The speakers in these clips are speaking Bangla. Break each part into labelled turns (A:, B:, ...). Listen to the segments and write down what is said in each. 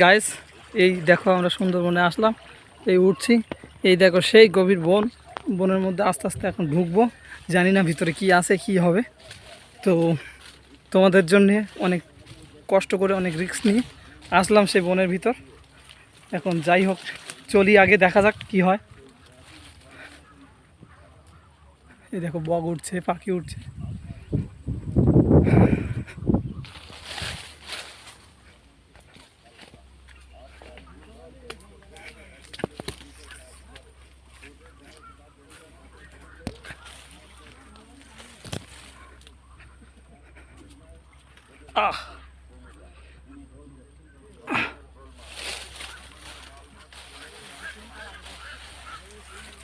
A: গাইস এই দেখো আমরা সুন্দরবনে আসলাম, এই উঠছি, এই দেখো সেই গভীর বন, বনের মধ্যে আস্তে আস্তে এখন ঢুকবো। জানি না ভিতরে কি আছে কি হবে, তো তোমাদের জন্যে অনেক কষ্ট করে অনেক রিস্ক নিয়ে আসলাম সেই বনের ভিতর। এখন যাই হোক চলি, আগে দেখা যাক কি হয়। এই দেখো বক উঠছে, পাখি উঠছে। আহ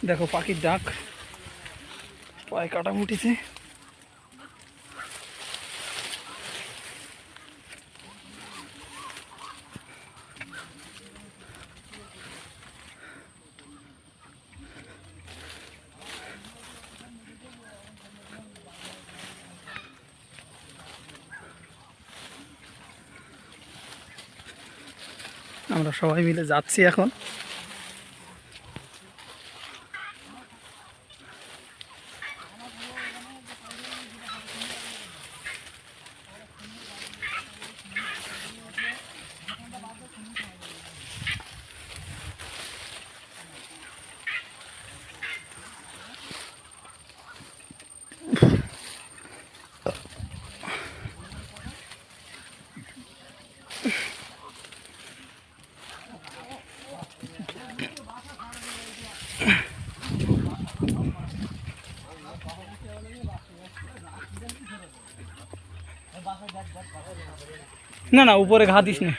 A: দেখো পাখির ডাক, পায়ে কাটা মুটিছে। আমরা সবাই মিলে যাচ্ছি এখন। না না উপরে ঘা দিস না।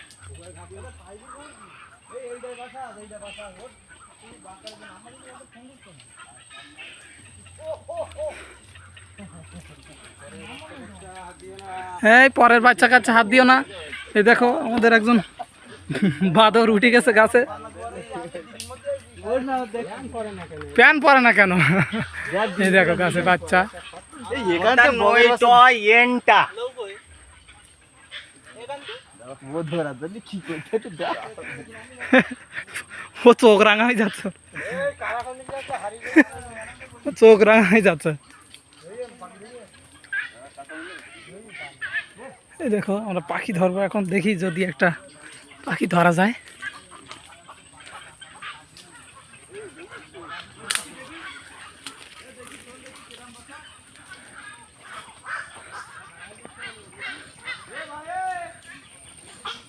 A: হ্যাঁ পরের বাচ্চা কাচ্চা হাত দিও না। এই দেখো আমাদের একজন বাদর উঠে গেছে গাছে। প্যান পরে না কেন? এই দেখো গাছে বাচ্চা। ও চোখ রাঙা হয়ে যাচ্ছে, চোখ রাঙা হয়ে যাচ্ছে। এই দেখো আমরা পাখি ধরবো এখন, দেখি যদি একটা পাখি ধরা যায়।